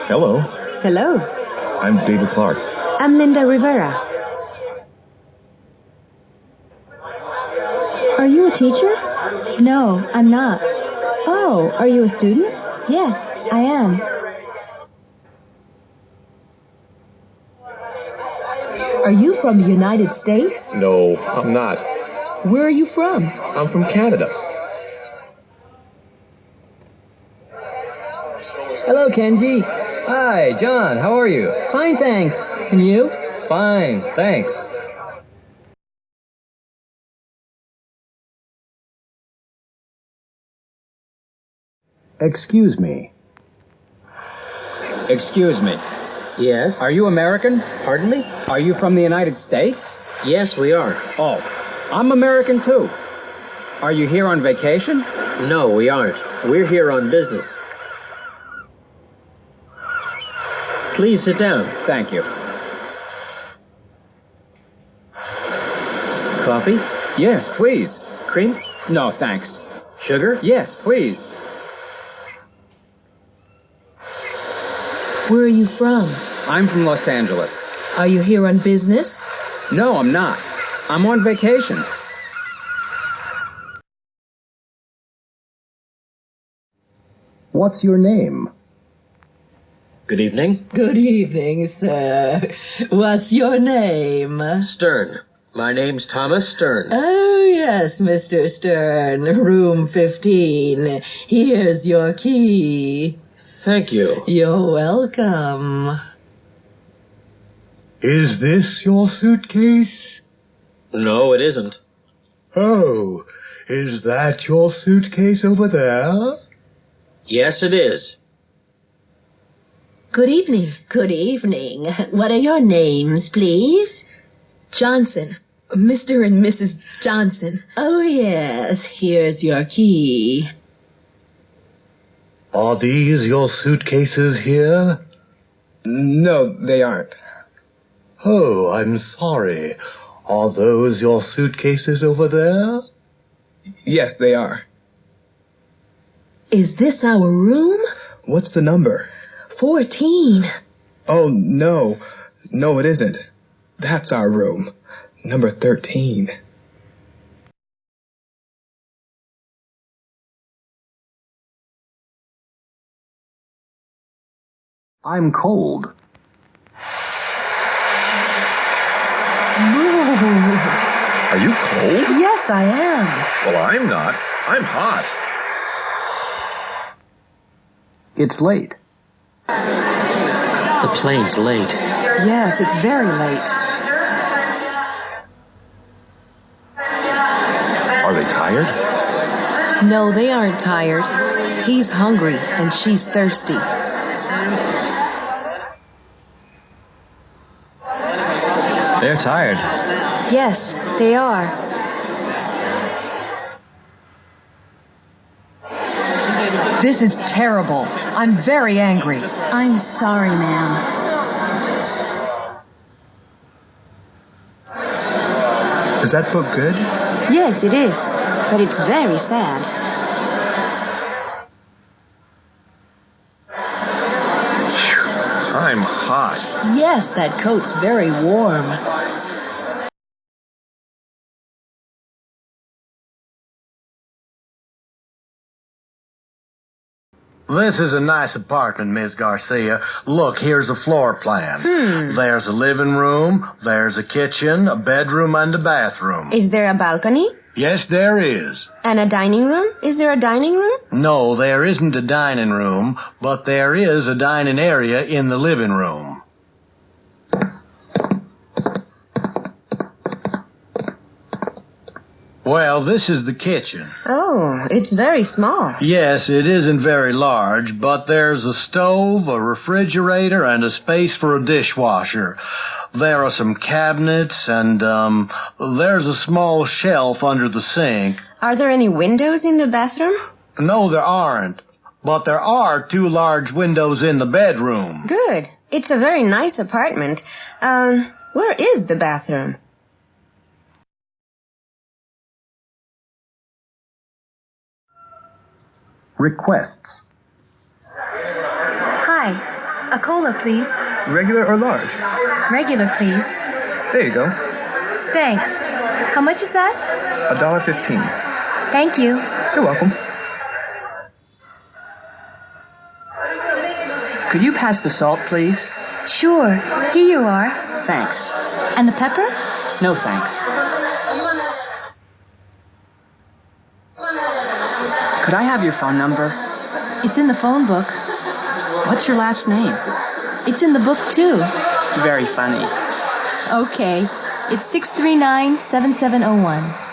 Hello. Hello. I'm David Clark. I'm Linda Rivera. Are you a teacher? No, I'm not. Oh, are you a student? Yes, I am. Are you from the United States? No, I'm not. Where are you from? I'm from Canada. Hello, Kenji. Hi, John. How are you? Fine, thanks. And you? Fine, thanks. Excuse me. Excuse me. Yes? Are you American? Pardon me? Are you from the United States? Yes, we are. Oh, I'm American too. Are you here on vacation? No, we aren't. We're here on business. Please sit down. Thank you. Coffee? Yes, please. Cream? No, thanks. Sugar? Yes, please. Where are you from? I'm from Los Angeles. Are you here on business? No, I'm not. I'm on vacation. What's your name? Good evening. Good evening, sir. What's your name? Stern. My name's Thomas Stern. Oh, yes, Mr. Stern. Room 15. Here's your key. Thank you. You're welcome. Is this your suitcase? No, it isn't. Oh, is that your suitcase over there? Yes, it is. Good evening. Good evening. What are your names, please? Johnson. Mr. and Mrs. Johnson. Oh, yes. Here's your key. Are these your suitcases here? No, they aren't. Oh, I'm sorry. Are those your suitcases over there? Yes, they are. Is this our room? What's the number? 14. Oh, no. No, it isn't. That's our room. Number 13. I'm cold. Are you cold? Yes, I am. Well, I'm not. I'm hot. It's late. The plane's late. Yes, it's very late. Are they tired? No, they aren't tired. He's hungry and she's thirsty. They're tired. Yes, they are. This is terrible. I'm very angry. I'm sorry, ma'am. Is that book good? Yes, it is. But it's very sad. I'm hot. Yes, that coat's very warm. This is a nice apartment, Miss Garcia. Look, here's a floor plan. There's a living room, there's a kitchen, a bedroom, and a bathroom. Is there a balcony? Yes, there is. And a dining room? Is there a dining room? No, there isn't a dining room, but there is a dining area in the living room. Well, this is the kitchen. Oh, it's very small. Yes, it isn't very large, but there's a stove, a refrigerator, and a space for a dishwasher. There are some cabinets, and, there's a small shelf under the sink. Are there any windows in the bathroom? No, there aren't. But there are 2 large windows in the bedroom. Good. It's a very nice apartment. Where is the bathroom? Requests. Hi, A cola, please. Regular or large? Regular, please. There you go. Thanks. How much is that? $1.15. Thank you. You're welcome. Could you pass the salt, please? Sure. Here you are. Thanks. And the pepper? No, thanks. Could I have your phone number? It's in the phone book. What's your last name? It's in the book, too. Very funny. Okay. It's 639-7701.